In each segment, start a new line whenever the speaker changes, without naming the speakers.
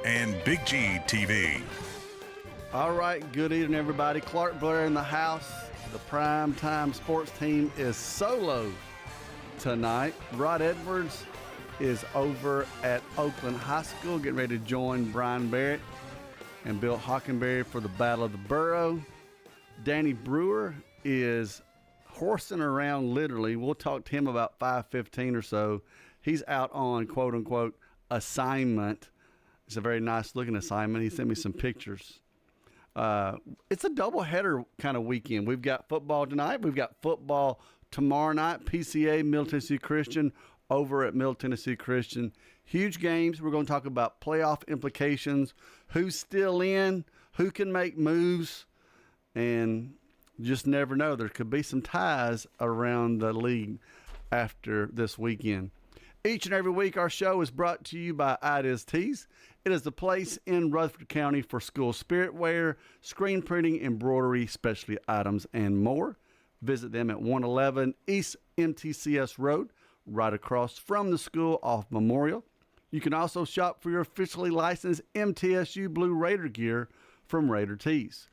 and Big G TV.
All right, good evening, everybody. Clark Blair in the house. The Primetime Sports team is solo tonight. Rod Edwards is over at Oakland High School, getting ready to join Brian Barrett and Bill Hockenberry for the Battle of the Borough. Danny Brewer is horsing around, literally. We'll talk to him about 5:15 or so. He's out on quote-unquote assignment. It's a very nice-looking assignment. He sent me some pictures. It's a doubleheader kind of weekend. We've got football tonight. We've got football tomorrow night. PCA, Middle Tennessee Christian, over at Middle Tennessee Christian. Huge games. We're going to talk about playoff implications, who's still in, who can make moves, and just never know. There could be some ties around the league after this weekend. Each and every week, our show is brought to you by Ideas Tees. It is the place in Rutherford County for school spirit wear, screen printing, embroidery, specialty items, and more. Visit them at 111 East MTCS Road, right across from the school off Memorial. You can also shop for your officially licensed MTSU Blue Raider gear from Raider Tees.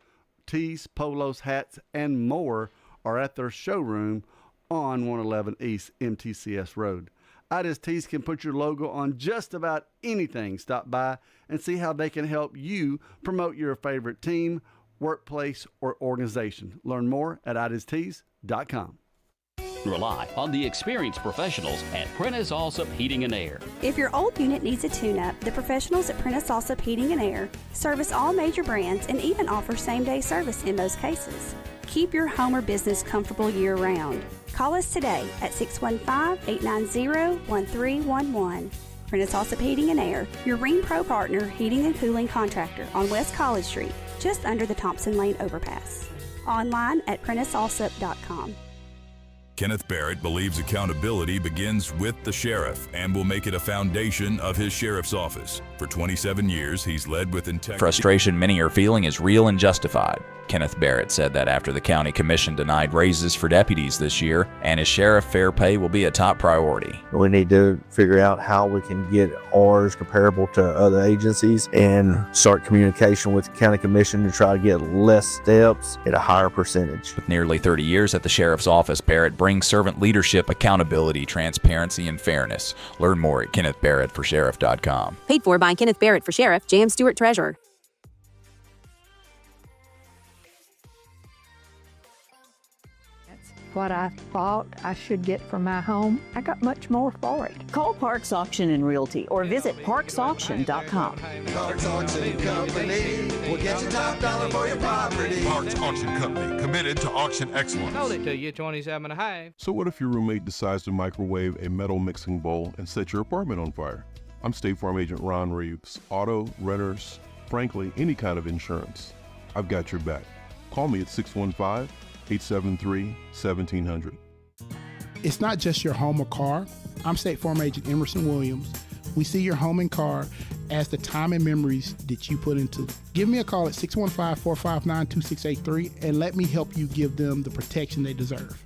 Tees, polos, hats, and more are at their showroom on 111 East MTCS Road. Ideas Tees can put your logo on just about anything. Stop by and see how they can help you promote your favorite team, workplace, or organization. Learn more at ideastees.com.
Rely on the experienced professionals at Prentice Allsup Heating and Air.
If your old unit needs a tune-up, the professionals at Prentice Allsup Heating and Air service all major brands and even offer same-day service in most cases. Keep your home or business comfortable year-round. Call us today at 615-890-1311. Prentice Allsup Heating and Air, your Ring Pro partner heating and cooling contractor on West College Street, just under the Thompson Lane overpass. Online at PrenticeAllsup.com.
Kenneth Barrett believes accountability begins with the sheriff and will make it a foundation of his sheriff's office. For 27 years, he's led with integrity.
Frustration many are feeling is real and justified. Kenneth Barrett said that after the county commission denied raises for deputies this year, and as sheriff, fair pay will be a top priority.
We need to figure out how we can get ours comparable to other agencies and start communication with the county commission to try to get less steps at a higher percentage.
With nearly 30 years at the sheriff's office, Barrett brings servant leadership, accountability, transparency, and fairness. Learn more at KennethBarrettForSheriff.com.
Paid for by Kenneth Barrett for Sheriff, J.M. Stewart Treasurer.
What I thought I should get for my home, I got much more for it.
Call Parks Auction and Realty or visit parksauction.com.
Parks Auction Company will get you top dollar for your property.
Parks Auction Company, committed to auction excellence.
Sold it to you, 27.5.
So what if your roommate decides to microwave a metal mixing bowl and set your apartment on fire? I'm State Farm Agent Ron Reeves. Auto, renters, frankly, any kind of insurance. I've got your back. Call me at 615-873-1700.
It's not just your home or car. I'm State Farm Agent Emerson Williams. We see your home and car as the time and memories that you put into it. Give me a call at 615-459-2683 and let me help you give them the protection they deserve.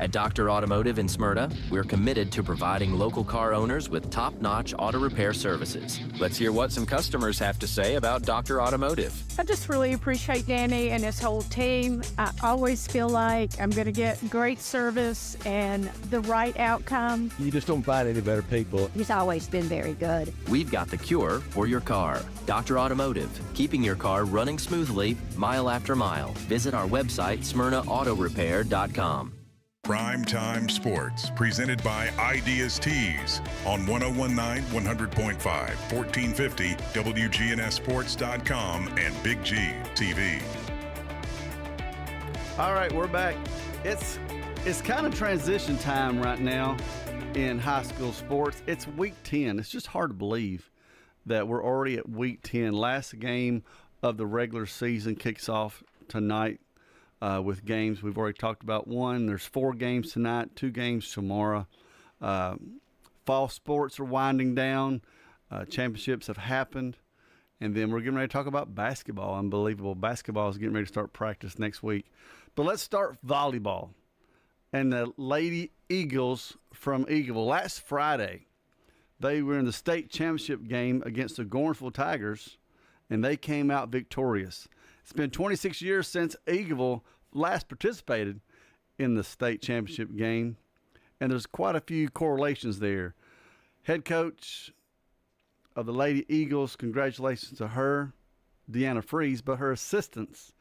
At Dr. Automotive in Smyrna, we're committed to providing local car owners with top-notch auto repair services. Let's hear what some customers have to say about Dr. Automotive.
I just really appreciate Danny and his whole team. I always feel like I'm going to get great service and the right outcome.
You just don't find any better people.
He's always been very good.
We've got the cure for your car. Dr. Automotive, keeping your car running smoothly, mile after mile. Visit our website, SmyrnaAutoRepair.com.
Primetime Sports, presented by Ideas Tees on 1019, 100.5, 1450, wgnssports.com, and Big G TV.
All right, we're back. It's kind of transition time right now in high school sports. It's week 10. It's just hard to believe that we're already at week 10. Last game of the regular season kicks off tonight. With games we've already talked about. One, there's 4 games tonight, 2 games tomorrow. Fall sports are winding down. Championships have happened. And then we're getting ready to talk about basketball. Unbelievable. Basketball is getting ready to start practice next week. But let's start volleyball. And the Lady Eagles from Eagleville last Friday They were in the state championship game against the Gornsville Tigers, and they came out victorious. It's been 26 years since Eagleville last participated in the state championship game, and there's quite a few correlations there. Head coach of the Lady Eagles, congratulations to her, Deanna Freeze, but her assistants,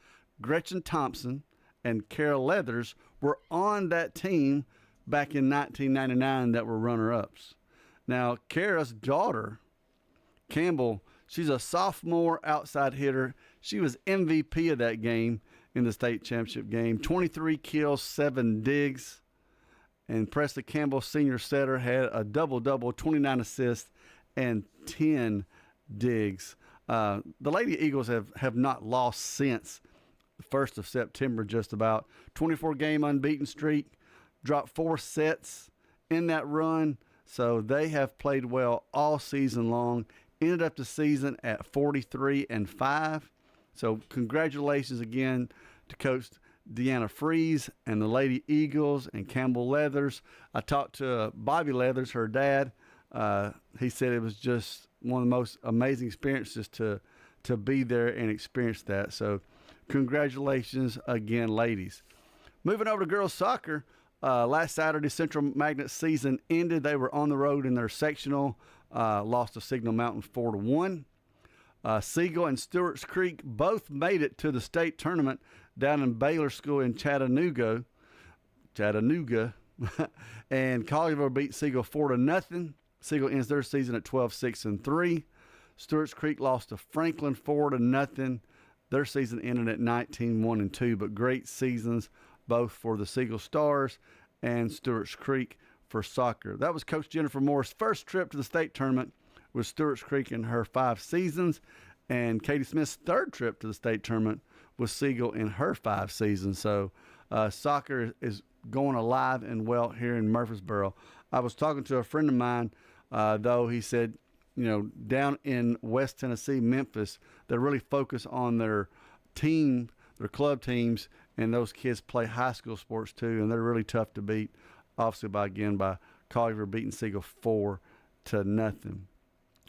Gretchen Thompson and Carol Leathers, were on that team back in 1999 that were runner-ups. Now, Kara's daughter, Campbell, she's a sophomore outside hitter. She was MVP of that game in the state championship game. 23 kills, 7 digs. And Presley Campbell, senior setter, had a double-double, 29 assists, and 10 digs. The Lady Eagles have not lost since the 1st of September, just about. 24-game unbeaten streak, dropped 4 sets in that run. So they have played well all season long. Ended up the season at 43-5. So congratulations again to Coach Deanna Freeze and the Lady Eagles and Campbell Leathers. I talked to Bobby Leathers, her dad. He said it was just one of the most amazing experiences to be there and experience that. So congratulations again, ladies. Moving over to girls soccer. Last Saturday, Central Magnet season ended. They were on the road in their sectional, lost to Signal Mountain 4-1. Siegel and Stewart's Creek both made it to the state tournament down in Baylor School in Chattanooga. And Collierville beat Siegel 4-0. Siegel ends their season at 12-6-3. Stewart's Creek lost to Franklin 4-0. Their season ended at 19-1-2, but great seasons both for the Siegel Stars and Stewart's Creek for soccer. That was Coach Jennifer Moore's first trip to the state tournament with Stewart's Creek in her 5 seasons, and Katie Smith's third trip to the state tournament with Siegel in her 5 seasons. So soccer is going alive and well here in Murfreesboro. I was talking to a friend of mine, though, he said, down in West Tennessee, Memphis, they really focus on their team, their club teams, and those kids play high school sports too, and they're really tough to beat, obviously by Collierville beating Siegel 4-0.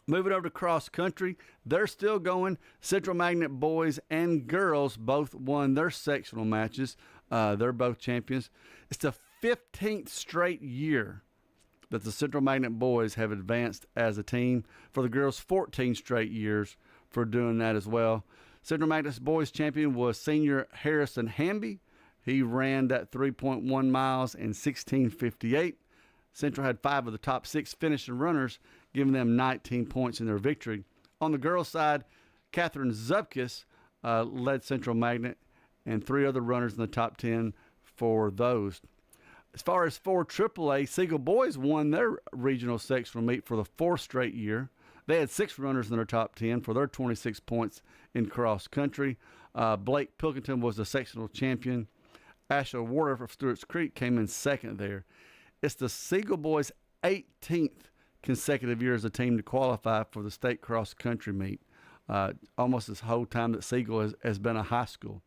Moving over to cross country, they're still going. Central Magnet boys and girls both won their sectional matches. They're both champions. It's the 15th straight year that the Central Magnet boys have advanced as a team. For the girls, 14 straight years for doing that as well. Central Magnet's boys champion was senior Harrison Hamby. He ran that 3.1 miles in 16:58. Central had 5 of the top 6 finishing runners, giving them 19 points in their victory. On the girls' side, Catherine Zupkis led Central Magnet, and 3 other runners in the top 10 for those. As far as for AAA, Siegel boys won their regional sectional meet for the 4th straight year. They had 6 runners in their top 10 for their 26 points in cross country. Blake Pilkington was the sectional champion. Asher Warder of Stewart's Creek came in second there. It's the Siegel boys' 18th consecutive year as a team to qualify for the state cross country meet. Almost this whole time that Siegel has been a high school.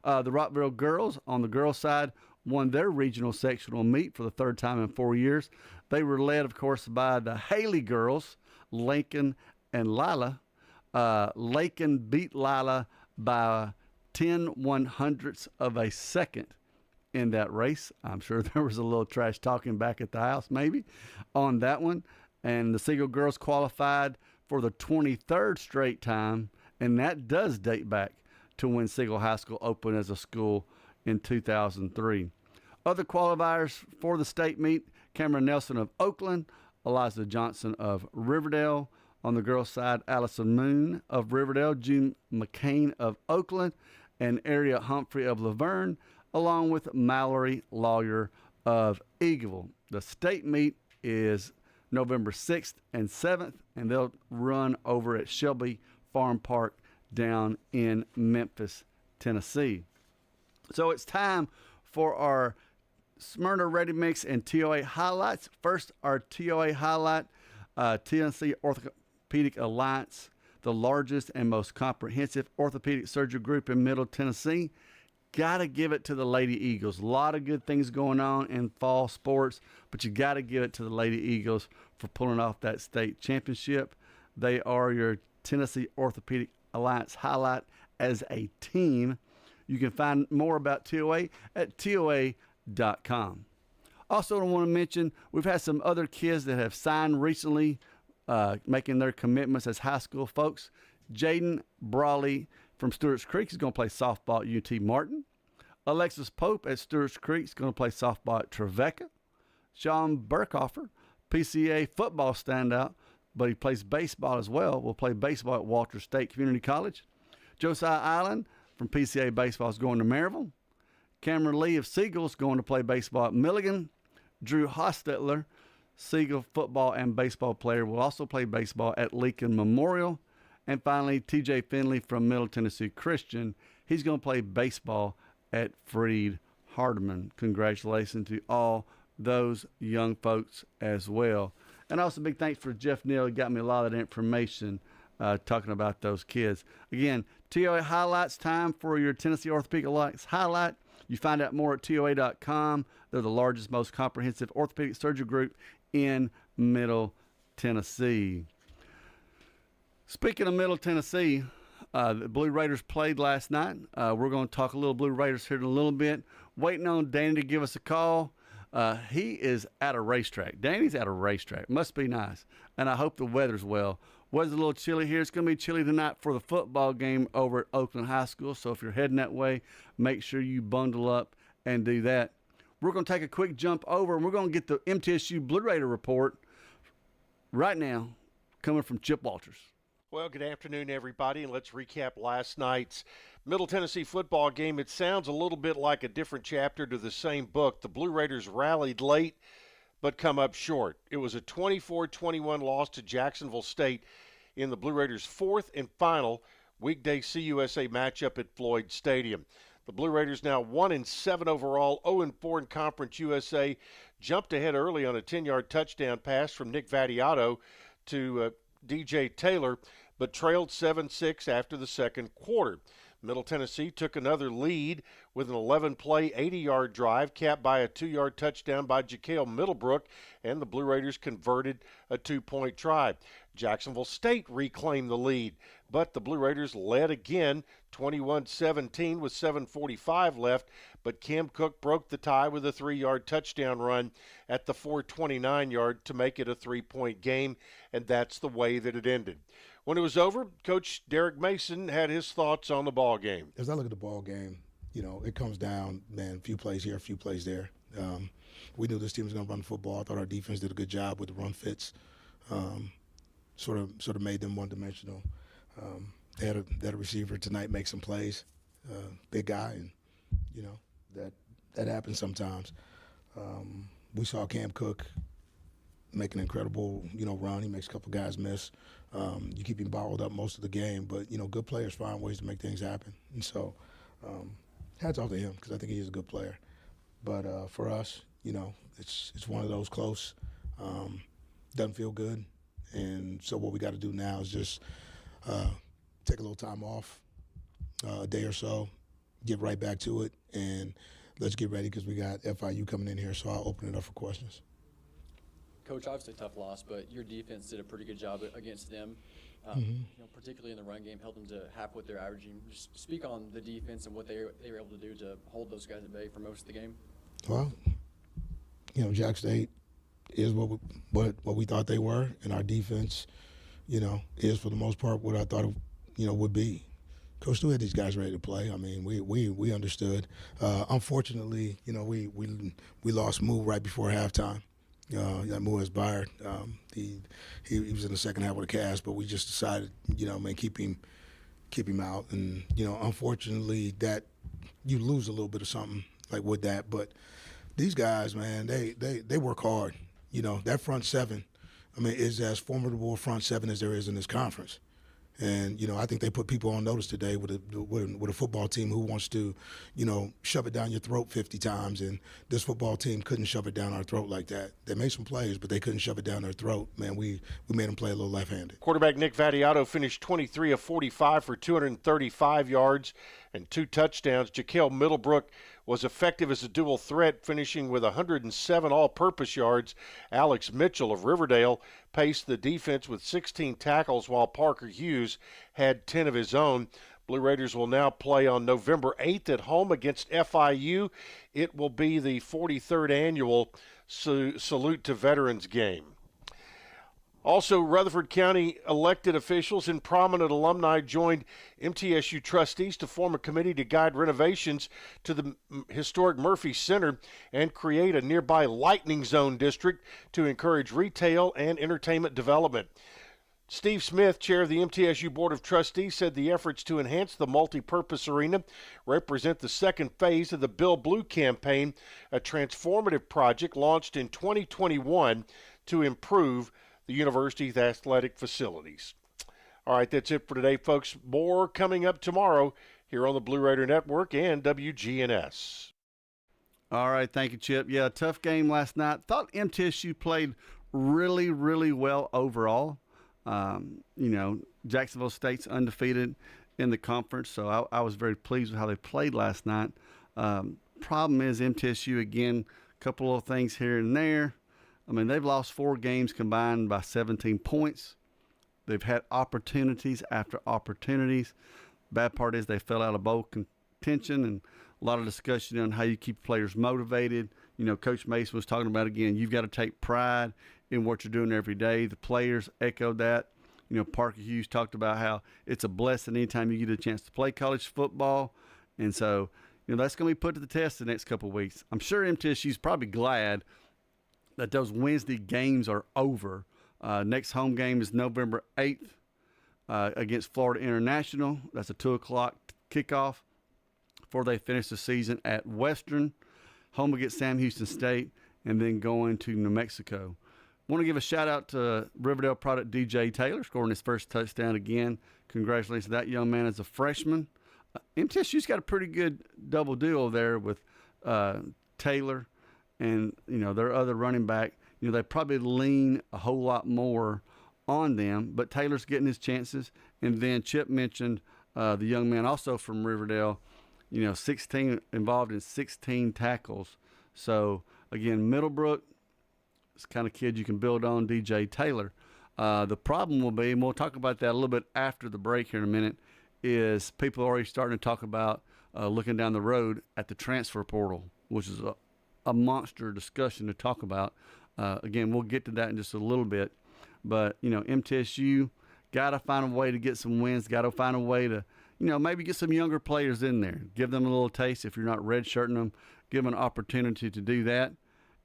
The Rockville girls on the girls' side won their regional sectional meet for the 3rd time in 4 years. They were led, of course, by the Haley girls, Lincoln and Lila. Lincoln beat Lila by 10/100ths of a second in that race. I'm sure there was a little trash talking back at the house maybe on that one. And the Siegel girls qualified for the 23rd straight time, and that does date back to when Siegel High School opened as a school in 2003. Other qualifiers for the state meet, Cameron Nelson of Oakland, Eliza Johnson of Riverdale. On the girls' side, Allison Moon of Riverdale, June McCain of Oakland, and Aria Humphrey of Laverne, along with Mallory Lawyer of Eagleville. The state meet is November 6th and 7th, and they'll run over at Shelby Farm Park down in Memphis, Tennessee. So it's time for our Smyrna Ready Mix and TOA highlights. First, our TOA highlight, Tennessee Orthopedic Alliance, the largest and most comprehensive orthopedic surgery group in Middle Tennessee. Got to give it to the Lady Eagles. A lot of good things going on in fall sports, but you got to give it to the Lady Eagles for pulling off that state championship. They are your Tennessee Orthopedic Alliance highlight as a team. You can find more about TOA at TOA.com. Also, I want to mention we've had some other kids that have signed recently, making their commitments as high school folks. Jaden Brawley from Stewart's Creek is going to play softball at UT Martin. Alexis Pope at Stewart's Creek is going to play softball at Trevecca. Sean Burkhofer, PCA football standout, but he plays baseball as well, will play baseball at Walter State Community College. Josiah Island from PCA baseball is going to Maryville. Cameron Lee of Siegel is going to play baseball at Milligan. Drew Hostetler, Siegel football and baseball player, will also play baseball at Lincoln Memorial. And finally, TJ Finley from Middle Tennessee Christian, he's going to play baseball at Freed Hardeman. Congratulations to all those young folks as well. And also big thanks for Jeff Neal. He got me a lot of that information talking about those kids. Again, TOA highlights time for your Tennessee Orthopedic Alliance highlight. You find out more at TOA.com. They're the largest, most comprehensive orthopedic surgery group in Middle Tennessee. Speaking of Middle Tennessee, the Blue Raiders played last night. We're going to talk a little Blue Raiders here in a little bit. Waiting on Danny to give us a call. He is at a racetrack. Danny's at a racetrack. Must be nice. And I hope the weather's well. Weather's a little chilly here. It's going to be chilly tonight for the football game over at Oakland High School. So if you're heading that way, make sure you bundle up and do that. We're going to take a quick jump over, and we're going to get the MTSU Blue Raider report right now coming from Chip Walters.
Well, good afternoon, everybody, and let's recap last night's Middle Tennessee football game. It sounds a little bit like a different chapter to the same book. The Blue Raiders rallied late but come up short. It was a 24-21 loss to Jacksonville State in the Blue Raiders' fourth and final weekday CUSA matchup at Floyd Stadium. The Blue Raiders now 1-7 overall, 0-4 in Conference USA, jumped ahead early on a 10-yard touchdown pass from Nick Vattiato to DJ Taylor, but trailed 7-6 after the second quarter. Middle Tennessee took another lead with an 11-play, 80-yard drive capped by a 2-yard touchdown by Jaquel Middlebrook, and the Blue Raiders converted a 2-point try. Jacksonville State reclaimed the lead, but the Blue Raiders led again 21-17 with 7:45 left, but Cam Cook broke the tie with a 3-yard touchdown run at the 429-yard to make it a 3-point game, and that's the way that it ended. When it was over, Coach Derek Mason had his thoughts on the ball game.
As I look at the ball game, it comes down, man, a few plays here, a few plays there. We knew this team was going to run the football. I thought our defense did a good job with the run fits. Sort of made them one-dimensional. They had a receiver tonight make some plays, big guy, and that happens sometimes. We saw Cam Cook make an incredible run. He makes a couple guys miss. You keep him bottled up most of the game, but good players find ways to make things happen. And so, hats off to him because I think he is a good player. But for us, it's one of those close. Doesn't feel good. And so what we got to do now is just take a little time off, a day or so, get right back to it, and let's get ready because we got FIU coming in here, so I'll open it up for questions.
Coach, obviously a tough loss, but your defense did a pretty good job against them, particularly in the run game, held them to half what they're averaging. Just speak on the defense and what they were able to do to hold those guys at bay for most of the game.
Well, Jack State is what we thought they were, and our defense, is for the most part what I thought would be. Coach Stu had these guys ready to play. I mean, we understood. Unfortunately, we lost Moo right before halftime. Moo has Byard. He was in the second half with a cast, but we just decided, keep him out. And unfortunately, that you lose a little bit of something like with that. But these guys, man, they work hard. That front seven, is as formidable a front seven as there is in this conference. And, I think they put people on notice today with a football team who wants to, shove it down your throat 50 times. And this football team couldn't shove it down our throat like that. They made some plays, but they couldn't shove it down their throat. Man, we made them play a little left-handed.
Quarterback Nick Vattiato finished 23 of 45 for 235 yards and 2 touchdowns. Jaquel Middlebrook was effective as a dual threat, finishing with 107 all-purpose yards. Alex Mitchell of Riverdale paced the defense with 16 tackles, while Parker Hughes had 10 of his own. Blue Raiders will now play on November 8th at home against FIU. It will be the 43rd annual Salute to Veterans game. Also, Rutherford County elected officials and prominent alumni joined MTSU trustees to form a committee to guide renovations to the historic Murphy Center and create a nearby lightning zone district to encourage retail and entertainment development. Steve Smith, chair of the MTSU Board of Trustees, said the efforts to enhance the multi-purpose arena represent the second phase of the Bill Blue campaign, a transformative project launched in 2021 to improve the university's athletic facilities. All right, that's it for today, folks. More coming up tomorrow here on the Blue Raider Network and WGNS.
All right, thank you, Chip. Yeah, tough game last night. Thought MTSU played really, really well overall. Jacksonville State's undefeated in the conference, so I was very pleased with how they played last night. Problem is MTSU, again, a couple of things here and there. I mean, they've lost 4 games combined by 17 points. They've had opportunities after opportunities. Bad part is they fell out of bowl contention, and a lot of discussion on how you keep players motivated. Coach Mason was talking about, again, you've got to take pride in what you're doing every day. The players echoed that. Parker Hughes talked about how it's a blessing anytime you get a chance to play college football. And so, that's going to be put to the test the next couple of weeks. I'm sure MTSU's probably glad that those Wednesday games are over. Next home game is November 8th against Florida International. That's a 2 o'clock kickoff before they finish the season at Western. Home against Sam Houston State, and then going to New Mexico. Want to give a shout-out to Riverdale product DJ Taylor, scoring his first touchdown again. Congratulations to that young man as a freshman. MTSU's got a pretty good double deal there with Taylor and, their other running back. They probably lean a whole lot more on them, but Taylor's getting his chances. And then Chip mentioned the young man also from Riverdale, 16 involved in 16 tackles. So, again, Middlebrook is the kind of kid you can build on, DJ Taylor. The problem will be, and we'll talk about that a little bit after the break here in a minute, is people are already starting to talk about looking down the road at the transfer portal, which is a monster discussion to talk about. Again, we'll get to that in just a little bit. But, MTSU got to find a way to get some wins, got to find a way to, maybe get some younger players in there. Give them a little taste. If you're not redshirting them, give them an opportunity to do that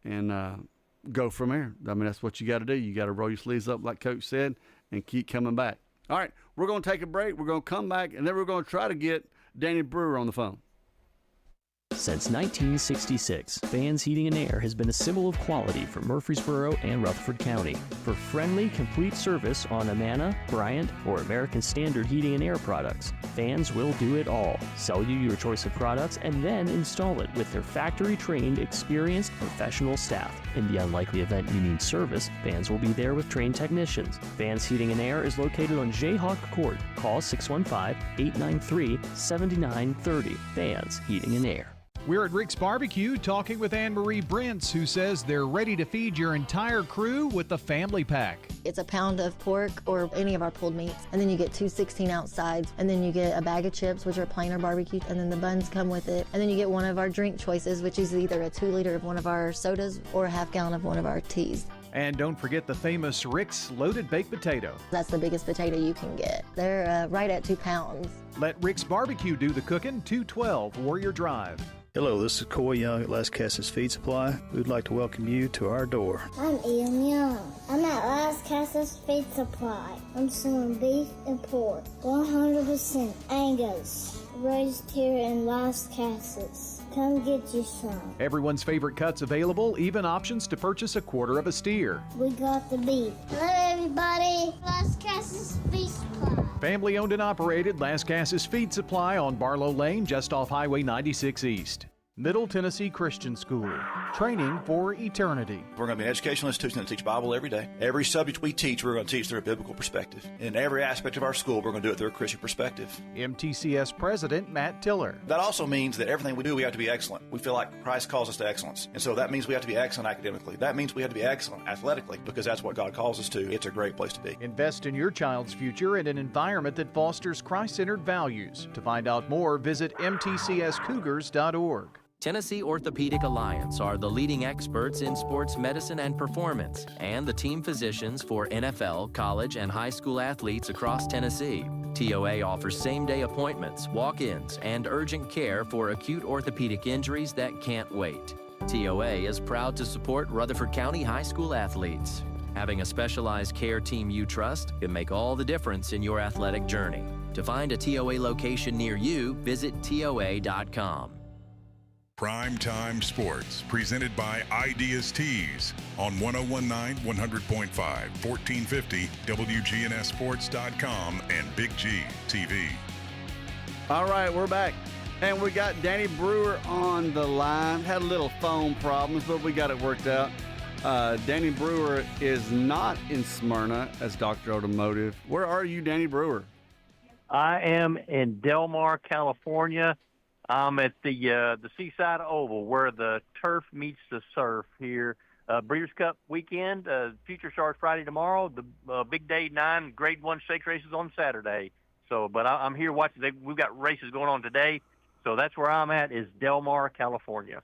and go from there. I mean, that's what you got to do. You got to roll your sleeves up, like Coach said, and keep coming back. All right, we're going to take a break. We're going to come back, and then we're going to try to get Danny Brewer on the phone.
Since 1966, Vans Heating and Air has been a symbol of quality for Murfreesboro and Rutherford County. For friendly, complete service on Amana, Bryant, or American Standard heating and air products, Vans will do it all. Sell you your choice of products and then install it with their factory-trained, experienced professional staff. In the unlikely event you need service, Vans will be there with trained technicians. Vans Heating and Air is located on Jayhawk Court. Call 615-893-7930. Vans Heating and Air.
We're at Rick's Barbecue talking with Anne-Marie Brents, who says they're ready to feed your entire crew with the family pack.
It's a pound of pork or any of our pulled meats, and then you get 2 16-ounce sides, and then you get a bag of chips, which are plain or barbecue, and then the buns come with it, and then you get one of our drink choices, which is either a 2-liter of one of our sodas or a half-gallon of one of our teas.
And don't forget the famous Rick's Loaded Baked Potato.
That's the biggest potato you can get. They're right at 2 pounds.
Let Rick's Barbecue do the cooking, 212 Warrior Drive.
Hello, this is Coy Young at Las Casas Feed Supply. We'd like to welcome you to our door.
I'm Ian Young. I'm at Las Casas Feed Supply. I'm selling beef and pork, 100% Angus, raised here in Las Casas. Come get you some.
Everyone's favorite cuts available, even options to purchase a quarter of a steer.
We got the beef. Hello, everybody. Las Casas Feed Supply.
Family owned and operated Las Casas Feed Supply on Barlow Lane, just off Highway 96 East. Middle Tennessee Christian School, training for eternity.
We're going to be an educational institution that teach Bible every day. Every subject we teach, we're going to teach through a biblical perspective. In every aspect of our school, we're going to do it through a Christian perspective.
MTCS President Matt Tiller.
That also means that everything we do, we have to be excellent. We feel like Christ calls us to excellence. And so that means we have to be excellent academically. That means we have to be excellent athletically, because that's what God calls us to. It's a great place to be.
Invest in your child's future in an environment that fosters Christ-centered values. To find out more, visit mtcscougars.org.
Tennessee Orthopedic Alliance are the leading experts in sports medicine and performance, and the team physicians for NFL, college, and high school athletes across Tennessee. TOA offers same-day appointments, walk-ins, and urgent care for acute orthopedic injuries that can't wait. TOA is proud to support Rutherford County high school athletes. Having a specialized care team you trust can make all the difference in your athletic journey. To find a TOA location near you, visit TOA.com.
Primetime Sports, presented by Ideas Tees on 101.9, 100.5, 1450, wgnssports.com, and Big G TV.
All right, we're back. And we got Danny Brewer on the line. Had a little phone problems, but we got it worked out. Danny Brewer is not in Smyrna as Dr. Automotive. Where are you, Danny Brewer?
I am in Del Mar, California. I'm at the Seaside Oval where the turf meets the surf here. Breeders' Cup weekend, Future Stars Friday tomorrow, the Big Day 9 Grade 1 stakes races on Saturday. But I'm here watching. We've got races going on today, so that's where I'm at, is Del Mar, California.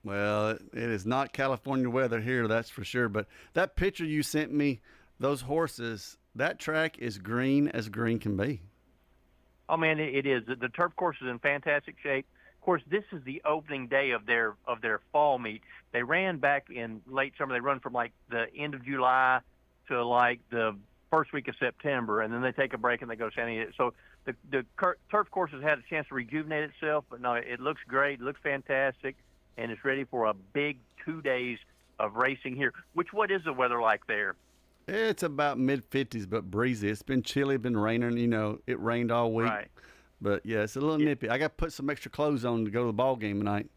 Well, it is not California weather here, that's for sure. But that picture you sent me, those horses, that track is green as green can be.
Oh man, it is. The turf course is in fantastic shape. Of course, this is the opening day of their fall meet. They ran back in late summer. They run from like the end of July to like the first week of September, and then they take a break and they go to San Diego. So the turf course has had a chance to rejuvenate itself, but no, it looks great. It looks fantastic, and it's ready for a big 2 days of racing here. What is the weather like there?
It's about mid-50s, but breezy. It's been chilly, been raining. You know, it rained all week.
Right.
But, yeah, it's a little nippy. I got to put some extra clothes on to go to the ball game tonight.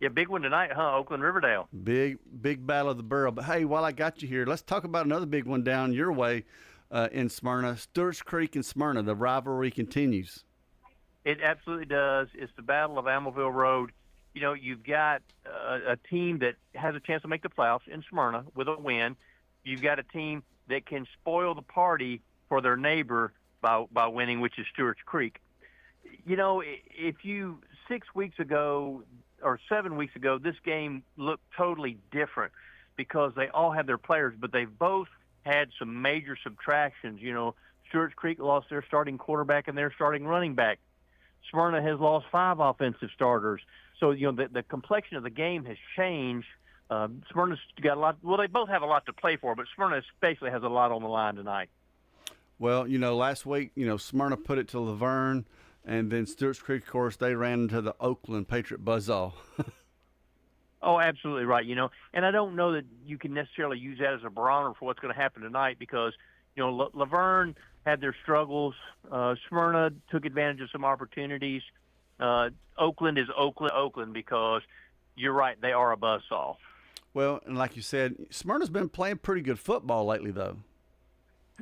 Yeah, big one tonight, huh? Oakland-Riverdale.
Big battle of the borough. But, hey, while I got you here, let's talk about another big one down your way in Smyrna. Stewart's Creek and Smyrna, the rivalry continues.
It absolutely does. It's the Battle of Amelville Road. You know, you've got a team that has a chance to make the playoffs in Smyrna with a win. You've got a team that can spoil the party for their neighbor by winning, which is Stewart's Creek. You know, 6 weeks ago or 7 weeks ago, this game looked totally different because they all had their players, but they both had some major subtractions. You know, Stewart's Creek lost their starting quarterback and their starting running back. Smyrna has lost 5 offensive starters. So, you know, the complexion of the game has changed. Smyrna's got a lot. Well, they both have a lot to play for, but Smyrna basically has a lot on the line tonight.
Well, you know, last week, you know, Smyrna put it to Laverne, and then Stewart's Creek, of course, they ran into the Oakland Patriot buzzsaw.
Oh, absolutely right. You know, and I don't know that you can necessarily use that as a barometer for what's going to happen tonight because, you know, Laverne had their struggles. Smyrna took advantage of some opportunities. Oakland is Oakland because you're right, they are a buzzsaw.
Well, and like you said, Smyrna's been playing pretty good football lately, though.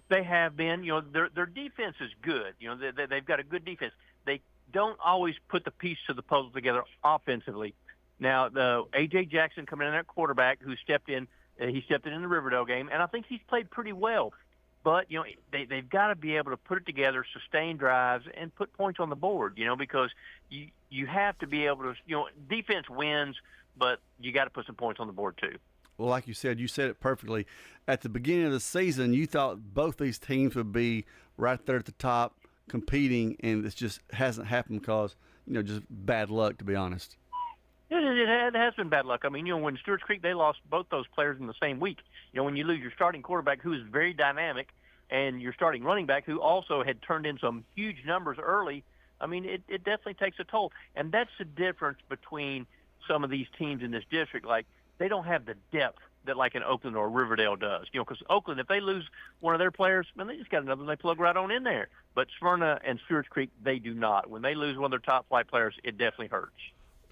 They have been. You know, their defense is good. You know, they've got a good defense. They don't always put the piece to the puzzle together offensively. Now, A.J. Jackson coming in at quarterback, who stepped in, he stepped in the Riverdale game, and I think he's played pretty well. But, you know, they've got to be able to put it together, sustain drives, and put points on the board, you know, because you have to be able to, you know, defense wins, but you got to put some points on the board too.
Well, like you said it perfectly. At the beginning of the season, you thought both these teams would be right there at the top competing, and it just hasn't happened because, you know, just bad luck, to be honest.
It has been bad luck. I mean, you know, when Stewart's Creek, they lost both those players in the same week. You know, when you lose your starting quarterback, who is very dynamic, and your starting running back, who also had turned in some huge numbers early, I mean, it definitely takes a toll. And that's the difference between some of these teams in this district. Like, they don't have the depth that like an Oakland or Riverdale does. You know, because Oakland, if they lose one of their players, man, they just got another one they plug right on in there. But Smyrna and Stewart's Creek, they do not. When they lose one of their top flight players, it definitely hurts.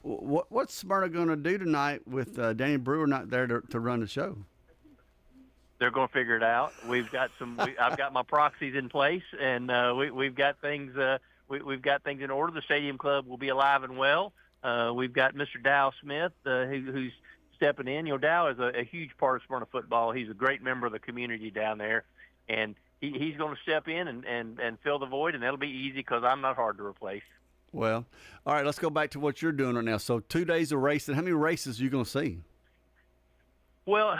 What's Smyrna going to do tonight with Danny Brewer not there to run the show?
They're going to figure it out. We've got I've got my proxies in place, and we've got things. We've got things in order. The Stadium Club will be alive and well. We've got Mr. Dow Smith, who's stepping in. Dow is a huge part of Smyrna football. He's a great member of the community down there, and he's going to step in and fill the void, and that'll be easy because I'm not hard to replace.
Well, all right, let's go back to what you're doing right now. So 2 days of racing. How many races are you going to see?
Well,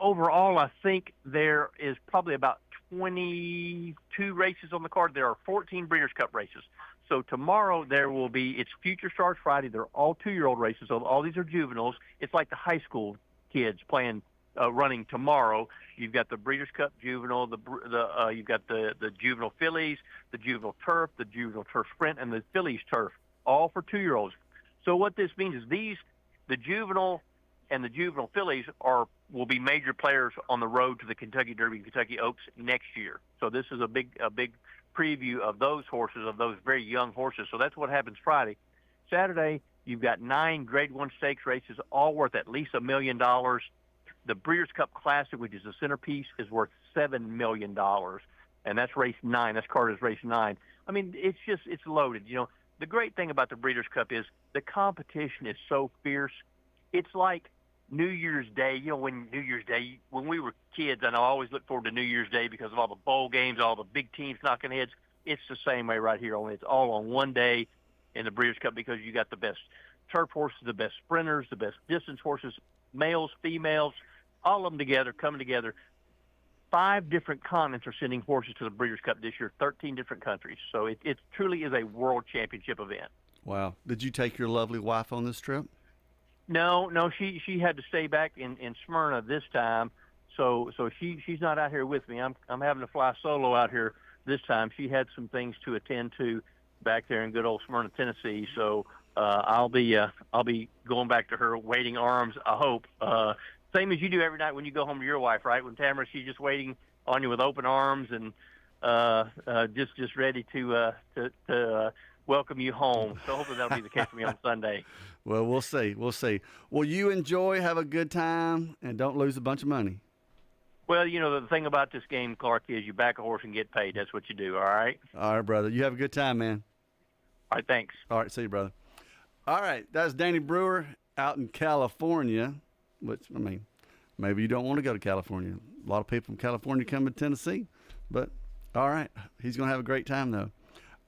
overall, I think there is probably about 22 races on the card. There are 14 Breeders' Cup races. So tomorrow there will be, it's Future Stars Friday. They're all 2-year-old races. So all these are juveniles. It's like the high school kids running tomorrow. You've got the Breeders' Cup Juvenile, you've got the Juvenile Fillies, the Juvenile Turf, the Juvenile Turf Sprint, and the Fillies Turf, all for 2-year-olds. So what this means is the Juvenile and the Juvenile Fillies will be major players on the road to the Kentucky Derby and Kentucky Oaks next year. So this is a big preview of those horses, of those very young horses. So that's what happens Friday. Saturday, you've got 9 Grade 1 stakes races, all worth at least $1 million. The Breeders' Cup Classic, which is the centerpiece, is worth $7 million, and that's race 9. That's card is race 9. I mean, it's loaded. The great thing about the Breeders' Cup is the competition is so fierce. It's like New Year's Day. When we were kids, and I always look forward to New Year's Day because of all the bowl games, all the big teams knocking heads. It's the same way right here, only it's all on one day in the Breeders' Cup because you got the best turf horses, the best sprinters, the best distance horses, males, females, all of them together, coming together. 5 different continents are sending horses to the Breeders' Cup this year, 13 different countries. So it truly is a world championship event.
Wow. Did you take your lovely wife on this trip?
No, she had to stay back in Smyrna this time, so she's not out here with me. I'm having to fly solo out here this time. She had some things to attend to back there in good old Smyrna, Tennessee. So I'll be going back to her waiting arms, I hope. Same as you do every night when you go home to your wife, right? When Tamara, she's just waiting on you with open arms and just ready to welcome you home. So hopefully that'll be the case for me on Sunday.
Well, we'll see. Well, you enjoy, have a good time, and don't lose a bunch of money.
Well, the thing about this game, Clark, is you back a horse and get paid. That's what you do, all right?
All right, brother. You have a good time, man.
All right, thanks.
All right, see you, brother. All right, that's Danny Brewer out in California, which, I mean, maybe you don't want to go to California. A lot of people from California come to Tennessee, but all right, he's going to have a great time, though.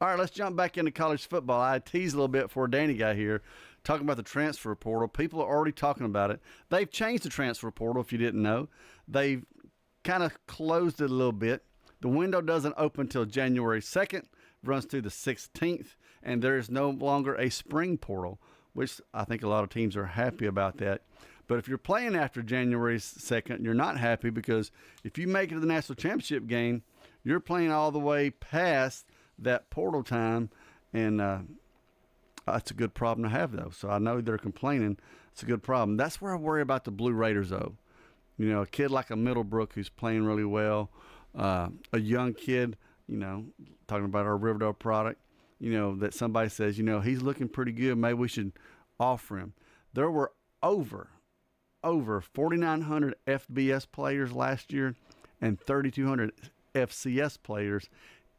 All right, let's jump back into college football. I teased a little bit before Danny got here, talking about the transfer portal. People are already talking about it. They've changed the transfer portal, if you didn't know. They've kind of closed it a little bit. The window doesn't open until January 2nd, runs through the 16th, and there is no longer a spring portal, which I think a lot of teams are happy about that. But if you're playing after January 2nd, you're not happy because if you make it to the national championship game, you're playing all the way past that portal time, and that's a good problem to have, though. So I know they're complaining. It's a good problem. That's where I worry about the Blue Raiders, though. A kid like a Middlebrook who's playing really well, a young kid, talking about our Riverdale product, that somebody says, he's looking pretty good. Maybe we should offer him. There were over 4,900 FBS players last year and 3,200 FCS players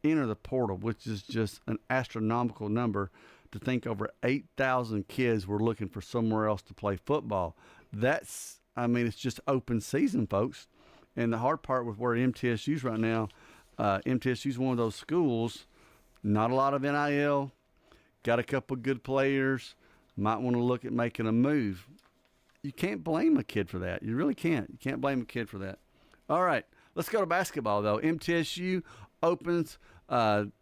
enter the portal, which is just an astronomical number to think over 8,000 kids were looking for somewhere else to play football. It's just open season, folks. And the hard part with where MTSU's right now, MTSU's one of those schools, not a lot of NIL, got a couple good players, might want to look at making a move. You can't blame a kid for that. You really can't. You can't blame a kid for that. All right, let's go to basketball, though. MTSU opens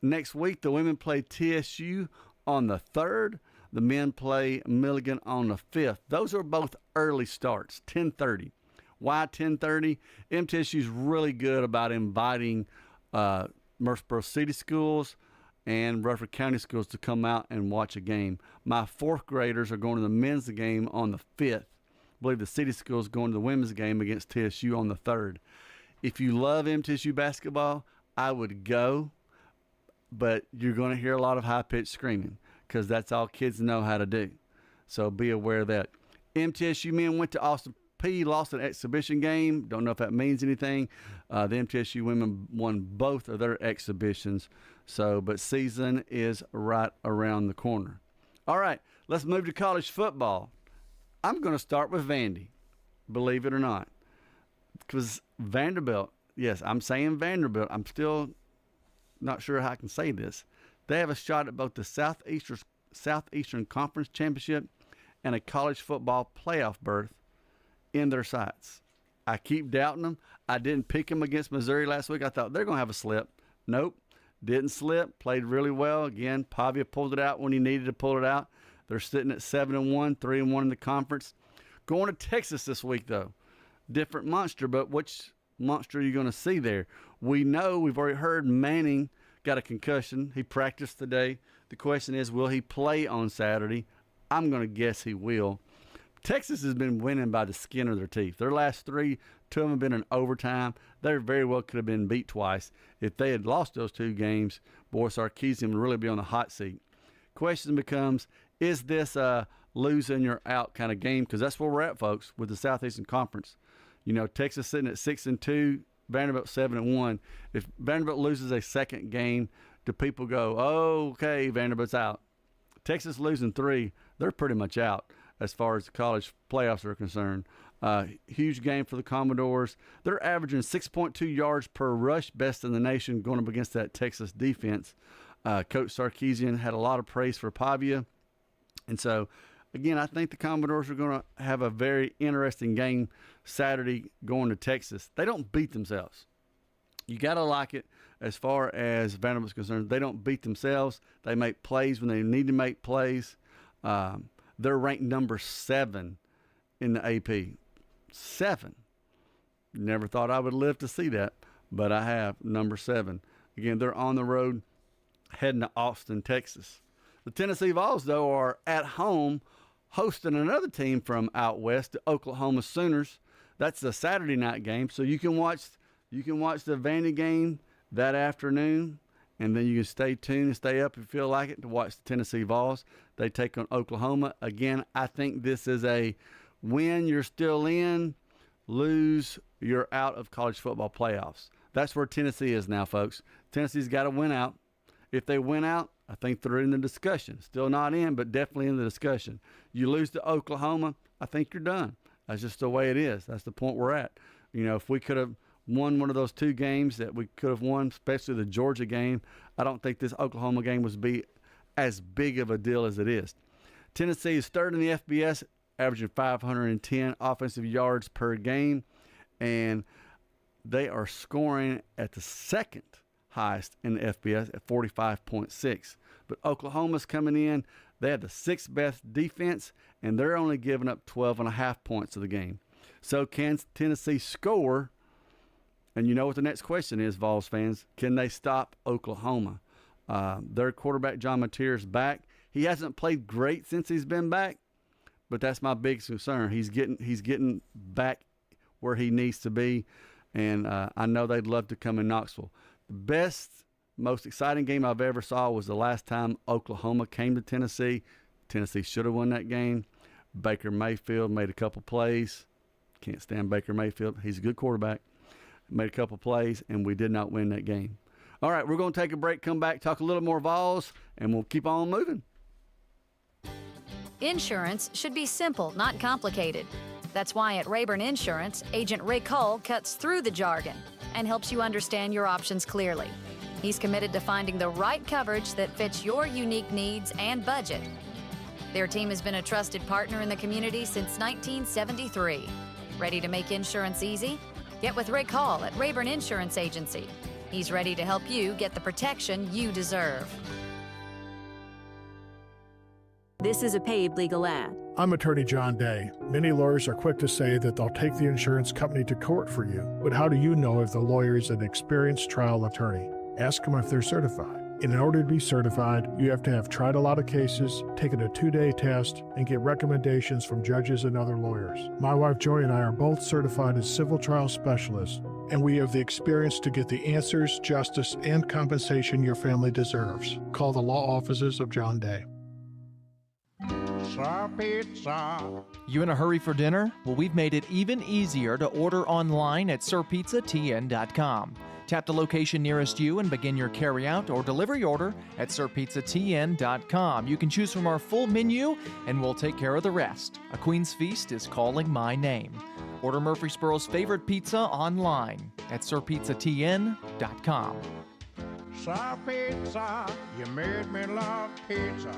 next week. The women play TSU on the 3rd. The men play Milligan on the 5th. Those are both early starts, 10:30. Why 10:30? MTSU's really good about inviting Murfreesboro City schools and Rutherford County schools to come out and watch a game. My 4th graders are going to the men's game on the 5th. I believe the city schools going to the women's game against TSU on the 3rd. If you love MTSU basketball, I would go, but you're going to hear a lot of high-pitched screaming because that's all kids know how to do. So be aware of that. MTSU men went to Austin P, lost an exhibition game. Don't know if that means anything. The MTSU women won both of their exhibitions. But season is right around the corner. All right, let's move to college football. I'm going to start with Vandy, believe it or not. Because Vanderbilt, yes, I'm saying Vanderbilt. I'm still not sure how I can say this. They have a shot at both the Southeastern Conference Championship and a college football playoff berth in their sights. I keep doubting them. I didn't pick them against Missouri last week. I thought they're going to have a slip. Nope, didn't slip. Played really well. Again, Pavia pulled it out when he needed to pull it out. They're sitting at 7-1, 3-1 in the conference. Going to Texas this week, though. Different monster, but which monster are you going to see there? We know, we've already heard Manning got a concussion. He practiced today. The question is, will he play on Saturday? I'm going to guess he will. Texas has been winning by the skin of their teeth. Their last 3, 2 of them have been in overtime. They very well could have been beat twice. If they had lost those 2 games, boy, Sarkisian would really be on the hot seat. Question becomes, is this a losing you're out kind of game? Because that's where we're at, folks, with the Southeastern Conference. Texas sitting at 6-2, Vanderbilt 7-1. If Vanderbilt loses a second game, do people go, oh, okay, Vanderbilt's out? Texas losing 3, they're pretty much out as far as the college playoffs are concerned. Huge game for the Commodores. They're averaging 6.2 yards per rush, best in the nation, going up against that Texas defense. Coach Sarkisian had a lot of praise for Pavia. And so, again, I think the Commodores are going to have a very interesting game Saturday going to Texas. They don't beat themselves. You got to like it as far as Vanderbilt's concerned. They don't beat themselves. They make plays when they need to make plays. They're ranked number 7 in the AP. 7. Never thought I would live to see that, but I have, number 7. Again, they're on the road heading to Austin, Texas. The Tennessee Vols, though, are at home hosting another team from out west, the Oklahoma Sooners. That's a Saturday night game, so you can watch the Vandy game that afternoon, and then you can stay tuned and stay up if you feel like it to watch the Tennessee Vols. They take on Oklahoma. Again, I think this is a win, you're still in, lose, you're out of college football playoffs. That's where Tennessee is now, folks. Tennessee's got to win out. If they win out, I think they're in the discussion. Still not in, but definitely in the discussion. You lose to Oklahoma, I think you're done. That's just the way it is. That's the point we're at. If we could have won one of those 2 games that we could have won, especially the Georgia game, I don't think this Oklahoma game would be as big of a deal as it is. Tennessee is 3rd in the FBS, averaging 510 offensive yards per game, and they are scoring at the 2nd highest in the FBS at 45.6. But Oklahoma's coming in. They have the 6th best defense, and they're only giving up 12.5 points of the game. So can Tennessee score? And you know what the next question is, Vols fans. Can they stop Oklahoma? Their quarterback, John Mateer, is back. He hasn't played great since he's been back, but that's my biggest concern. He's getting back where he needs to be, and I know they'd love to come in Knoxville. The best, most exciting game I've ever saw was the last time Oklahoma came to Tennessee. Tennessee should have won that game. Baker Mayfield made a couple plays. Can't stand Baker Mayfield. He's a good quarterback. Made a couple plays, and we did not win that game. All right, we're going to take a break, come back, talk a little more Vols, and we'll keep on moving.
Insurance should be simple, not complicated. That's why at Rayburn Insurance, Agent Rick Hull cuts through the jargon and helps you understand your options clearly. He's committed to finding the right coverage that fits your unique needs and budget. Their team has been a trusted partner in the community since 1973. Ready to make insurance easy? Get with Rick Hall at Rayburn Insurance Agency. He's ready to help you get the protection you deserve.
This is a paid legal ad.
I'm attorney John Day. Many lawyers are quick to say that they'll take the insurance company to court for you. But how do you know if the lawyer is an experienced trial attorney? Ask them if they're certified. And in order to be certified, you have to have tried a lot of cases, taken a 2-day test, and get recommendations from judges and other lawyers. My wife Joy and I are both certified as civil trial specialists, and we have the experience to get the answers, justice, and compensation your family deserves. Call the law offices of John Day.
Pizza, pizza.
You in a hurry for dinner? Well, we've made it even easier to order online at sirpizzatn.com. Tap the location nearest you and begin your carry-out or delivery order at sirpizzatn.com. You can choose from our full menu, and we'll take care of the rest. A Queen's Feast is calling my name. Order Murfreesboro's favorite pizza online at sirpizzatn.com.
Sir Pizza, you made me love pizza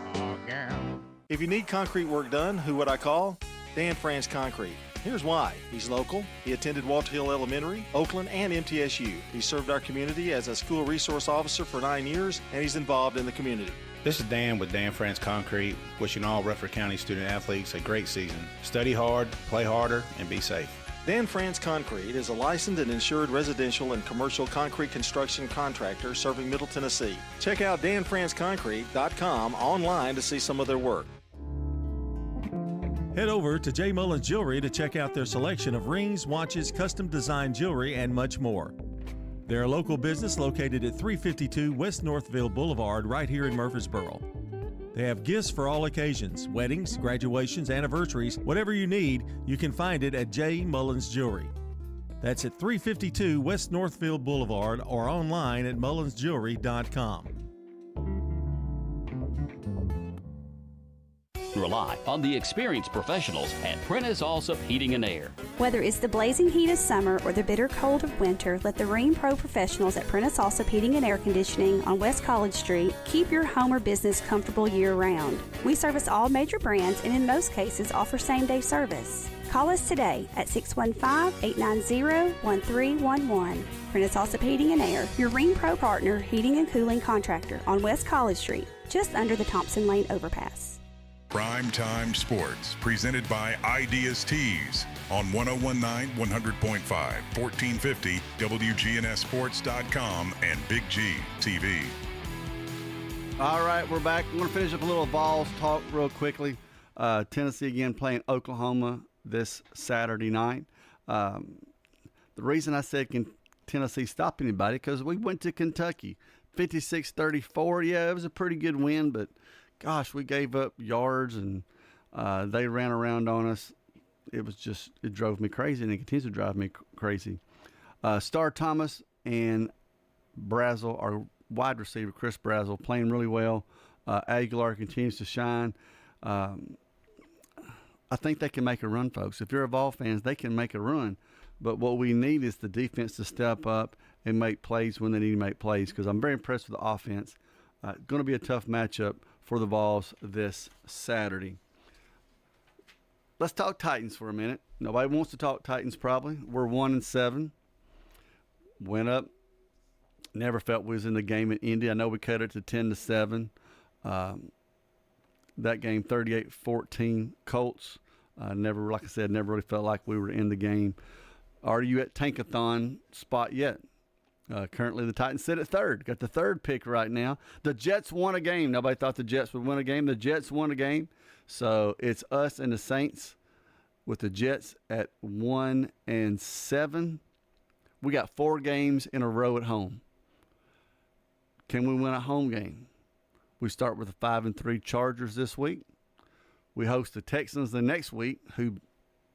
again.
If you need concrete work done, who would I call? Dan France Concrete. Here's why. He's local. He attended Walter Hill Elementary, Oakland, and MTSU. He served our community as a school resource officer for 9 years, and he's involved in the community.
This is Dan with Dan France Concrete, wishing all Rutherford County student athletes a great season. Study hard, play harder, and be safe.
Dan France Concrete is a licensed and insured residential and commercial concrete construction contractor serving Middle Tennessee. Check out danfranceconcrete.com online to see some of their work.
Head over to J. Mullins Jewelry to check out their selection of rings, watches, custom designed jewelry, and much more. They're a local business located at 352 West Northville Boulevard right here in Murfreesboro. They have gifts for all occasions, weddings, graduations, anniversaries, whatever you need, you can find it at J. Mullins Jewelry. That's at 352 West Northville Boulevard or online at mullinsjewelry.com.
Rely on the experienced professionals at Prentice Allsup Heating and Air.
Whether it's the blazing heat of summer or the bitter cold of winter, let the Rheem Pro professionals at Prentice Allsup Heating and Air Conditioning on West College Street keep your home or business comfortable year-round. We service all major brands and in most cases offer same-day service. Call us today at 615-890-1311. Prentice Allsup Heating and Air, your Rheem Pro partner heating and cooling contractor on West College Street, just under the Thompson Lane overpass.
Primetime Sports, presented by Ideas Tees on 1019, 100.5, 1450, wgnssports.com, and Big G TV.
All right, we're back. We're going to finish up a little Vols talk real quickly. Tennessee again playing Oklahoma this Saturday night. The reason I said can Tennessee stop anybody, because we went to Kentucky, 56-34. Yeah, it was a pretty good win, but gosh, we gave up yards and they ran around on us. It drove me crazy, and it continues to drive me crazy. Star Thomas and Brazel, our wide receiver, Chris Brazel, playing really well. Aguilar continues to shine. I think they can make a run, folks. If you're a Vol fans, they can make a run. But what we need is the defense to step up and make plays when they need to make plays, because I'm very impressed with the offense. Going to be a tough matchup for the Vols this Saturday. Let's talk Titans for a minute. Nobody wants to talk Titans probably. We're 1-7. Went up. Never felt we was in the game in Indy. I know we cut it to 10-7. That game 38-14 Colts. Never, like I said, never really felt like we were in the game. Are you at Tankathon spot yet? Currently, the Titans sit at third. Got the third pick right now. The Jets won a game. Nobody thought the Jets would win a game. The Jets won a game. So it's us and the Saints with the Jets at 1-7. We got 4 games in a row at home. Can we win a home game? We start with the 5-3 Chargers this week. We host the Texans the next week, who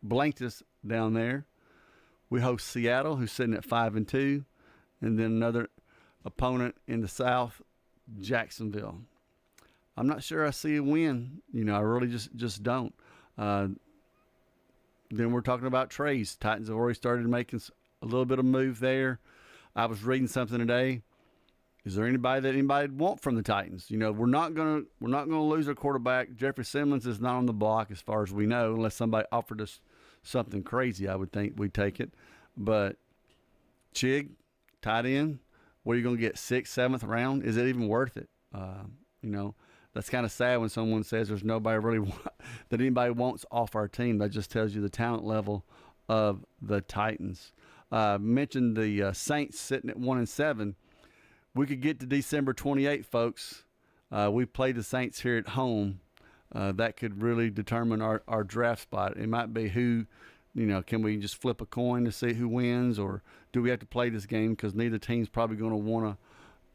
blanked us down there. We host Seattle, who's sitting at 5-2. And then another opponent in the South, Jacksonville. I'm not sure I see a win. I really just don't. Then we're talking about trades. Titans have already started making a little bit of move there. I was reading something today. Is there anybody that anybody would want from the Titans? We're not gonna lose our quarterback. Jeffrey Simmons is not on the block as far as we know, unless somebody offered us something crazy. I would think we'd take it. But Chig, tight end, what are you going to get, 6th, 7th round? Is it even worth it? That's kind of sad when someone says there's nobody really that anybody wants off our team. That just tells you the talent level of the Titans. Mentioned the Saints sitting at 1-7. We could get to December 28th, folks. We play the Saints here at home. That could really determine our draft spot. It might be who, can we just flip a coin to see who wins, or do we have to play this game? Because neither team's probably going to want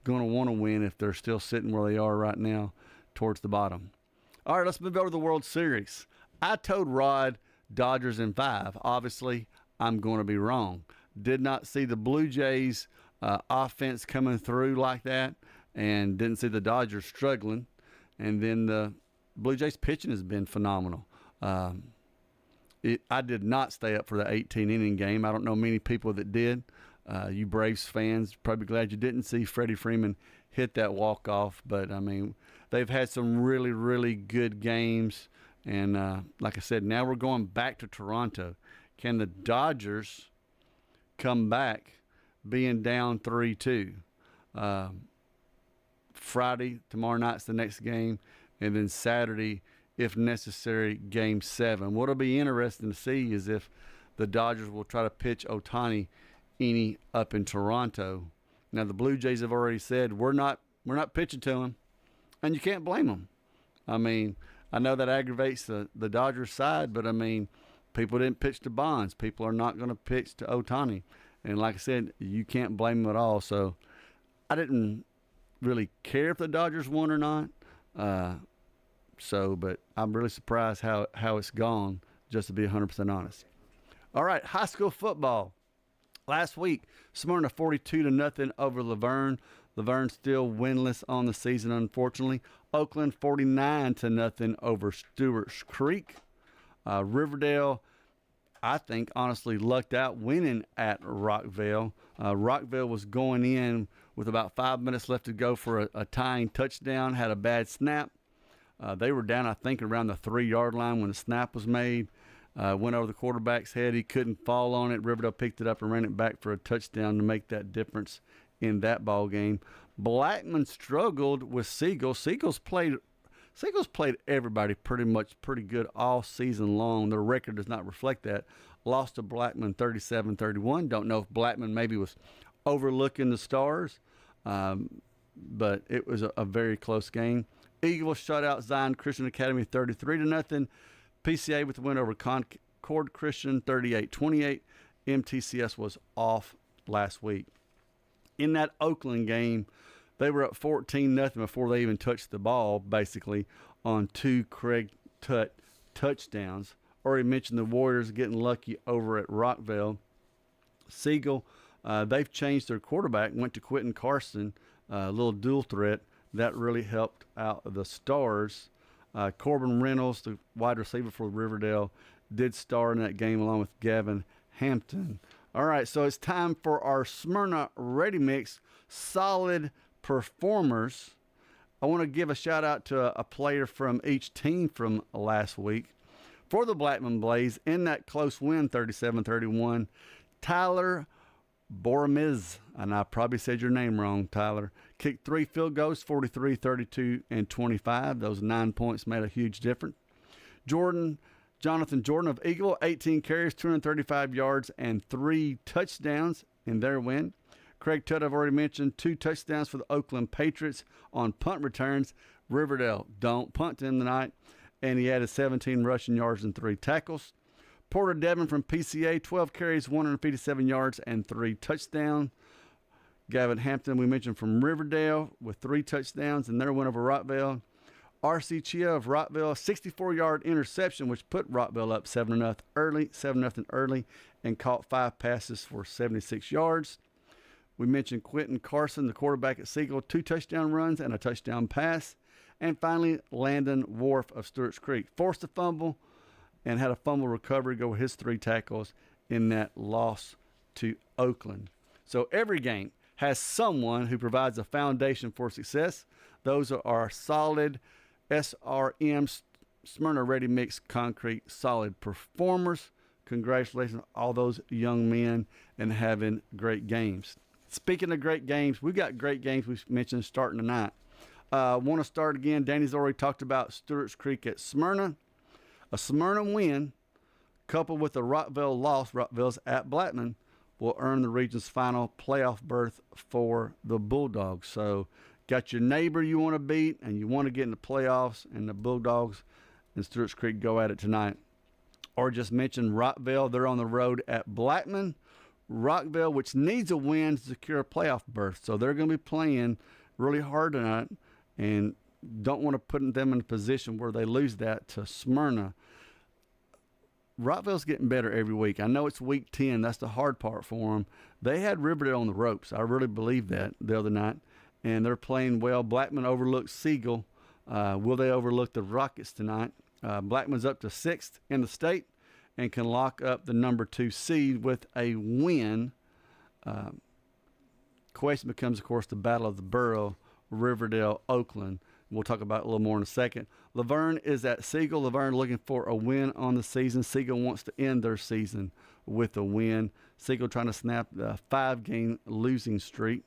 to win if they're still sitting where they are right now towards the bottom. All right, let's move over to the World Series. I told Rod Dodgers in 5. Obviously, I'm going to be wrong. Did not see the Blue Jays offense coming through like that, and didn't see the Dodgers struggling. And then the Blue Jays pitching has been phenomenal. I did not stay up for the 18-inning game. I don't know many people that did. You Braves fans probably glad you didn't see Freddie Freeman hit that walk-off. But, I mean, they've had some really, really good games. And like I said, now we're going back to Toronto. Can the Dodgers come back being down 3-2? Friday, tomorrow night's the next game. And then Saturday, if necessary, Game 7. What'll be interesting to see is if the Dodgers will try to pitch Ohtani up in Toronto. Now, the Blue Jays have already said, we're not pitching to him, and you can't blame them. I mean, I know that aggravates the Dodgers side, but, I mean, people didn't pitch to Bonds. People are not going to pitch to Ohtani. And like I said, you can't blame them at all. So I didn't really care if the Dodgers won or not. But I'm really surprised how it's gone, just to be 100% honest. All right, high school football. Last week, Smyrna 42-0 over Laverne. Laverne still winless on the season, unfortunately. Oakland 49-0 over Stewart's Creek. Riverdale, I think, honestly lucked out winning at Rockville. Rockville was going in with about 5 minutes left to go for a tying touchdown, had a bad snap. They were down, I think, around the 3-yard line when the snap was made. Went over the quarterback's head. He couldn't fall on it. Riverdale picked it up and ran it back for a touchdown to make that difference in that ball game. Blackman struggled with Siegel. Siegel's played everybody pretty good all season long. Their record does not reflect that. Lost to Blackman 37-31. Don't know if Blackman maybe was overlooking the Stars, but it was a very close game. Eagles shut out Zion Christian Academy 33-0. PCA with the win over Concord Christian 38-28. MTCS was off last week. In that Oakland game, they were up 14-0 before they even touched the ball, basically, on 2 Craig Tutt touchdowns. Already mentioned the Warriors getting lucky over at Rockville. Siegel, they've changed their quarterback, went to Quentin Carson, a little dual threat. That really helped out the Stars. Corbin Reynolds, the wide receiver for Riverdale, did star in that game along with Gavin Hampton. All right, so it's time for our Smyrna Ready Mix solid performers. I want to give a shout out to a player from each team from last week. For the Blackman Blaze, in that close win, 37-31, Tyler Boramiz, and I probably said your name wrong, Tyler, kicked 3 field goals, 43, 32, and 25. Those 9 points made a huge difference. Jonathan Jordan of Eagle, 18 carries, 235 yards, and 3 touchdowns in their win. Craig Tutt, I've already mentioned, 2 touchdowns for the Oakland Patriots on punt returns. Riverdale don't punt him tonight, and he added 17 rushing yards and 3 tackles. Porter Devon from PCA, 12 carries, 157 yards, and 3 touchdowns. Gavin Hampton, we mentioned, from Riverdale with 3 touchdowns in their win over Rockville. R.C. Chia of Rockville, 64-yard interception, which put Rockville up 7-0 early, and caught 5 passes for 76 yards. We mentioned Quentin Carson, the quarterback at Siegel, 2 touchdown runs and a touchdown pass. And finally, Landon Wharf of Stewart's Creek forced a fumble and had a fumble recovery go with his 3 tackles in that loss to Oakland. So every game has someone who provides a foundation for success. Those are our solid SRM Smyrna Ready Mix Concrete solid performers. Congratulations to all those young men and having great games. Speaking of great games, we've got great games we mentioned starting tonight. Want to start again. Danny's already talked about Stewart's Creek at Smyrna. A Smyrna win coupled with a Rockville loss, Rockville's at Blackman, will earn the region's final playoff berth for the Bulldogs. So got your neighbor you want to beat and you want to get in the playoffs, and the Bulldogs and Stewart's Creek go at it tonight. Or just mentioned Rockville, they're on the road at Blackman. Rockville, which needs a win to secure a playoff berth. So they're going to be playing really hard tonight. And don't want to put them in a position where they lose that to Smyrna. Rockville's getting better every week. I know it's week 10. That's the hard part for them. They had Riverdale on the ropes. I really believe that the other night. And they're playing well. Blackman overlooked Siegel. Will they overlook the Rockets tonight? Blackman's up to 6th in the state and can lock up the number 2 seed with a win. Question becomes, of course, the Battle of the Borough, Riverdale, Oakland. We'll talk about it a little more in a second. Laverne is at Siegel. Laverne looking for a win on the season. Siegel wants to end their season with a win. Siegel trying to snap the 5-game losing streak.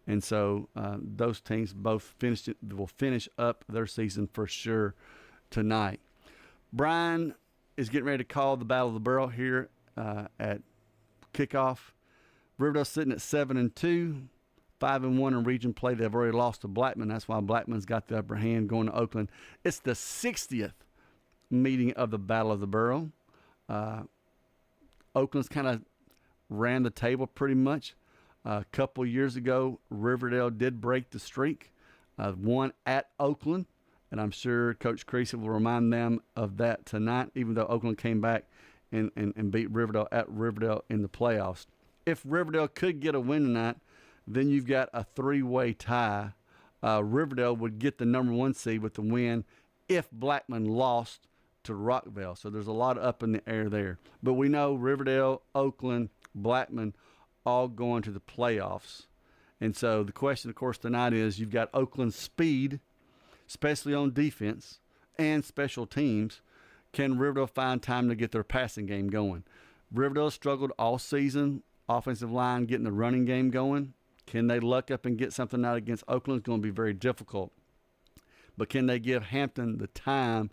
And so those teams both will finish up their season for sure tonight. Brian is getting ready to call the Battle of the Borough here at kickoff. Riverdale sitting at 7-2. 5-1 in region play. They've already lost to Blackman. That's why Blackman's got the upper hand going to Oakland. It's the 60th meeting of the Battle of the Borough. Oakland's kind of ran the table pretty much. A couple years ago, Riverdale did break the streak, won at Oakland, and I'm sure Coach Creasy will remind them of that tonight, even though Oakland came back and beat Riverdale at Riverdale in the playoffs. If Riverdale could get a win tonight, then you've got a 3-way tie. Riverdale would get the number 1 seed with the win if Blackman lost to Rockville. So there's a lot up in the air there. But we know Riverdale, Oakland, Blackman all going to the playoffs. And so the question, of course, tonight is you've got Oakland's speed, especially on defense and special teams. Can Riverdale find time to get their passing game going? Riverdale struggled all season, offensive line getting the running game going. Can they luck up and get something out against Oakland? It's going to be very difficult. But can they give Hampton the time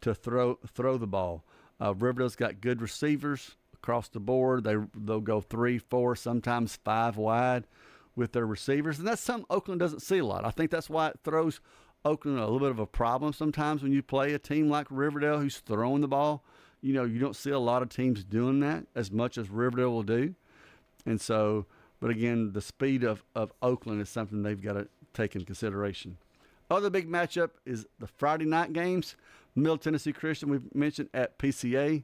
to throw the ball? Riverdale's got good receivers across the board. They'll go 3, 4, sometimes 5 wide with their receivers. And that's something Oakland doesn't see a lot. I think that's why it throws Oakland a little bit of a problem sometimes when you play a team like Riverdale who's throwing the ball. You know, you don't see a lot of teams doing that as much as Riverdale will do. And so, but again, the speed of Oakland is something they've got to take into consideration. Other big matchup is the Friday night games. Middle Tennessee Christian, we've mentioned, at PCA.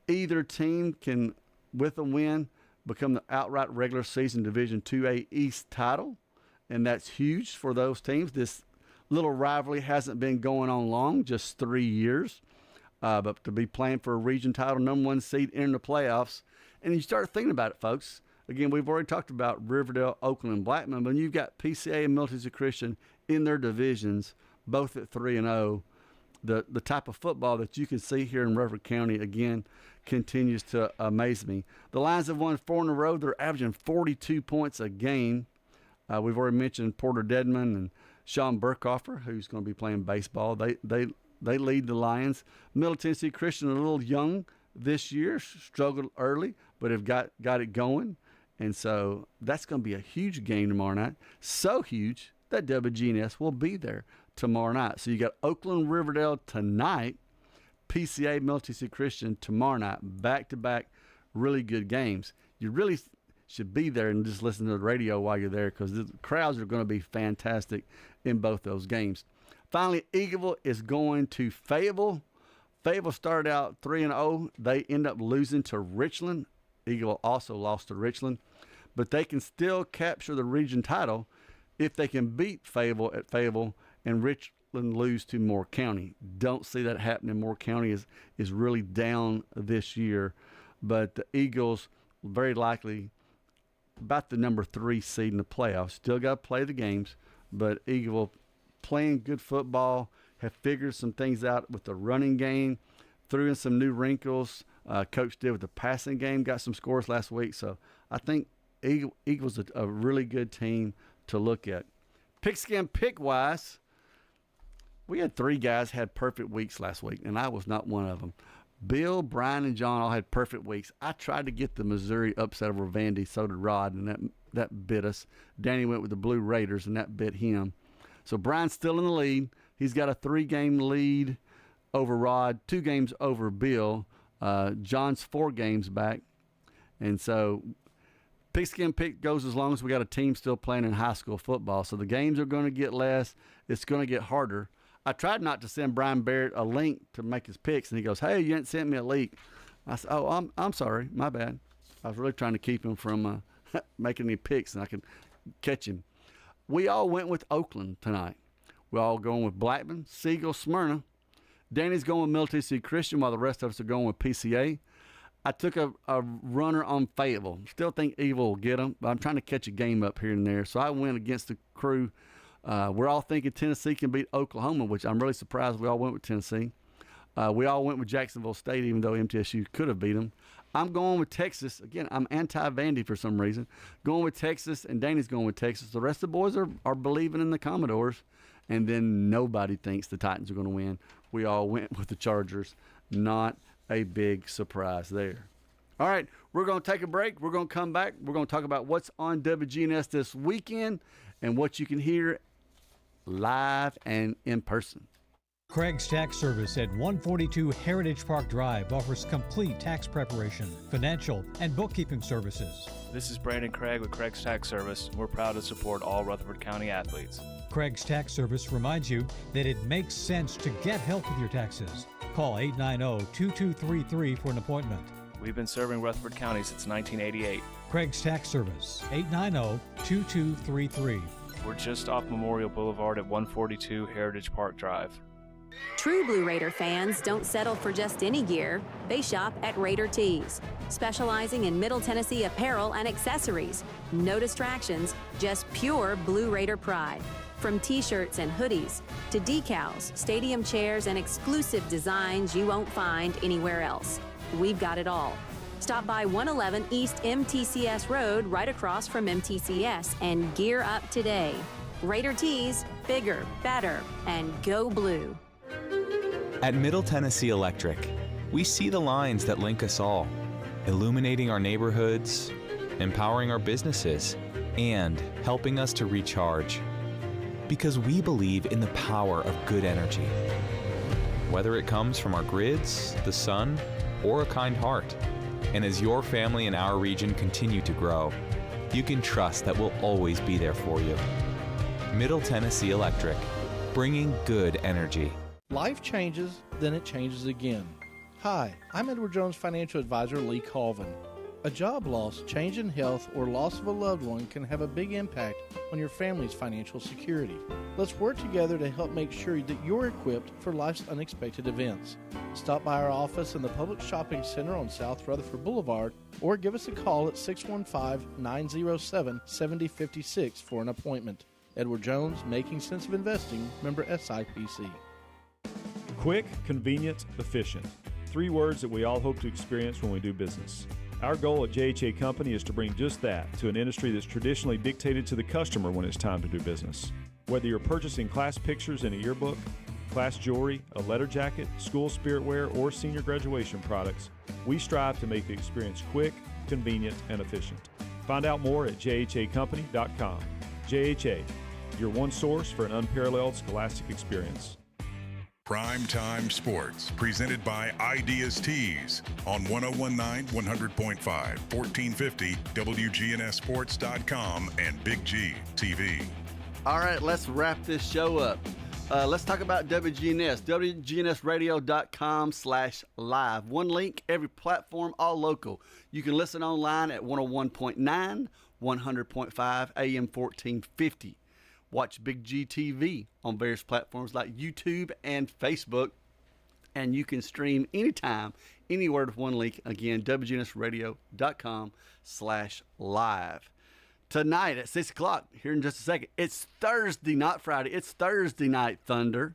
Either team can, with a win, become the outright regular season Division 2A East title, and that's huge for those teams. This little rivalry hasn't been going on long, just 3 years. But to be playing for a region title, number 1 seed, in the playoffs, and you start thinking about it, folks. Again, we've already talked about Riverdale, Oakland, and Blackman, but you've got PCA and Middle Tennessee Christian in their divisions, both at 3-0. The type of football that you can see here in Rutherford County, again, continues to amaze me. The Lions have won 4 in a row. They're averaging 42 points a game. We've already mentioned Porter Dedman and Sean Burkhofer, who's going to be playing baseball. They lead the Lions. Middle Tennessee Christian, a little young this year, struggled early, but have got it going. And so that's going to be a huge game tomorrow night. So huge that WGNS will be there tomorrow night. So you got Oakland, Riverdale tonight, PCA, Middle Tennessee Christian tomorrow night. Back-to-back really good games. You really should be there and just listen to the radio while you're there because the crowds are going to be fantastic in both those games. Finally, Eagleville is going to Fayetteville. Fayetteville started out 3-0. They end up losing to Richland. Eagleville also lost to Richland. But they can still capture the region title if they can beat Fayetteville at Fayetteville and Richland lose to Moore County. Don't see that happening. Moore County is really down this year. But the Eagles very likely about the number 3 seed in the playoffs. Still got to play the games. But Eagleville playing good football, have figured some things out with the running game, threw in some new wrinkles. Coach did with the passing game, got some scores last week. So I think Eagles a really good team to look at. Pigskin pick-wise, we had 3 guys had perfect weeks last week, and I was not one of them. Bill, Brian, and John all had perfect weeks. I tried to get the Missouri upset over Vandy, so did Rod, and that bit us. Danny went with the Blue Raiders, and that bit him. So Brian's still in the lead. He's got a 3-game lead over Rod, 2 games over Bill. John's 4 games back. And so Pigskin Pick goes as long as we got a team still playing in high school football. So the games are going to get less. It's going to get harder. I tried not to send Brian Barrett a link to make his picks, and he goes, "Hey, you ain't sent me a link." I said, "Oh, I'm sorry, my bad. I was really trying to keep him from making any picks, and I could catch him." We all went with Oakland tonight. We're all going with Blackman, Siegel, Smyrna. Danny's going with Middle Tennessee Christian, while the rest of us are going with PCA. I took a runner on Fayetteville. Still think Evil will get them, but I'm trying to catch a game up here and there. So I went against the crew. We're all thinking Tennessee can beat Oklahoma, which I'm really surprised we all went with Tennessee. We all went with Jacksonville State, even though MTSU could have beat them. I'm going with Texas. Again, I'm anti-Vandy for some reason. Going with Texas, and Danny's going with Texas. The rest of the boys are believing in the Commodores, and then nobody thinks the Titans are going to win. We all went with the Chargers. Not a big surprise there. All right, we're going to take a break. We're going to come back. We're going to talk about what's on WGNS this weekend and what you can hear live and in person.
Craig's Tax Service at 142 Heritage Park Drive offers complete tax preparation, financial, and bookkeeping services.
This is Brandon Craig with Craig's Tax Service. We're proud to support all Rutherford County athletes.
Craig's Tax Service reminds you that it makes sense to get help with your taxes. Call 890-2233 for an appointment.
We've been serving Rutherford County since 1988.
Craig's Tax Service, 890-2233.
We're just off Memorial Boulevard at 142 Heritage Park Drive.
True Blue Raider fans don't settle for just any gear. They shop at Raider Tees, specializing in Middle Tennessee apparel and accessories. No distractions, just pure Blue Raider pride. From t-shirts and hoodies to decals, stadium chairs, and exclusive designs you won't find anywhere else. We've got it all. Stop by 111 East MTCS Road right across from MTCS and gear up today. Raider Tees, bigger, better, and go blue.
At Middle Tennessee Electric, we see the lines that link us all, illuminating our neighborhoods, empowering our businesses, and helping us to recharge. Because we believe in the power of good energy. Whether it comes from our grids, the sun, or a kind heart. And as your family and our region continue to grow, you can trust that we'll always be there for you. Middle Tennessee Electric, bringing good energy.
Life changes, then it changes again. Hi, I'm Edward Jones Financial Advisor Lee Colvin. A job loss, change in health, or loss of a loved one can have a big impact on your family's financial security. Let's work together to help make sure that you're equipped for life's unexpected events. Stop by our office in the Public Shopping Center on South Rutherford Boulevard or give us a call at 615-907-7056 for an appointment. Edward Jones, Making Sense of Investing, member SIPC.
Quick, convenient, efficient. 3 words that we all hope to experience when we do business. Our goal at JHA Company is to bring just that to an industry that's traditionally dictated to the customer when it's time to do business. Whether you're purchasing class pictures in a yearbook, class jewelry, a letter jacket, school spirit wear, or senior graduation products, we strive to make the experience quick, convenient, and efficient. Find out more at jhacompany.com. JHA, your one source for an unparalleled scholastic experience.
Primetime Sports, presented by Ideas Tees on 1019, 100.5, 1450, wgnssports.com, and Big G TV.
All right, let's wrap this show up. Let's talk about WGNS, wgnsradio.com/live. One link, every platform, all local. You can listen online at 101.9, 100.5, AM 1450. Watch Big G TV on various platforms like YouTube and Facebook. And you can stream anytime, anywhere with one link. Again, wgnsradio.com/live. Tonight at 6 o'clock, here in just a second, it's Thursday, not Friday. It's Thursday Night Thunder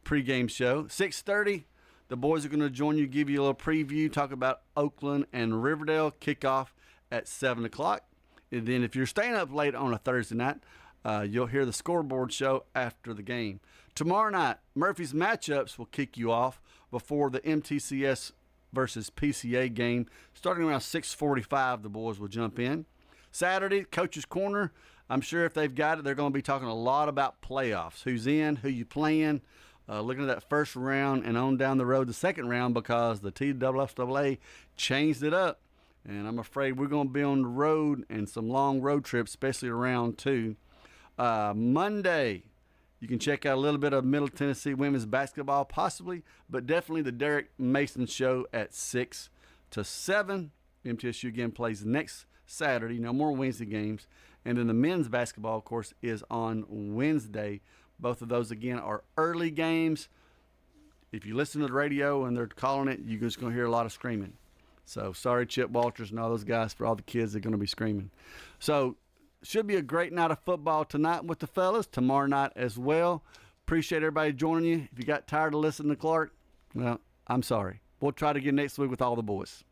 pregame show. 6:30, the boys are going to join you, give you a little preview, talk about Oakland and Riverdale. Kickoff at 7 o'clock. And then if you're staying up late on a Thursday night, you'll hear the scoreboard show after the game. Tomorrow night, Murphy's Matchups will kick you off before the MTCS versus PCA game. Starting around 6:45, the boys will jump in. Saturday, Coach's Corner. I'm sure if they've got it, they're going to be talking a lot about playoffs. Who's in, who you playing, looking at that first round and on down the road the second round because the TSSAA changed it up. And I'm afraid we're going to be on the road and some long road trips, especially around 2. Monday You can check out a little bit of Middle Tennessee women's basketball, possibly, but definitely the Derek Mason Show at 6 to 7. MTSU again plays next Saturday. No more Wednesday games. And then the men's basketball, of course, is on Wednesday. Both of those, again, are early games. If you listen to the radio and they're calling it, you're just going to hear a lot of screaming. So sorry, Chip Walters and all those guys, for all the kids that are going to be screaming. So should be a great night of football tonight with the fellas, tomorrow night as well. Appreciate everybody joining you. If you got tired of listening to Clark, well, I'm sorry. We'll try to get next week with all the boys.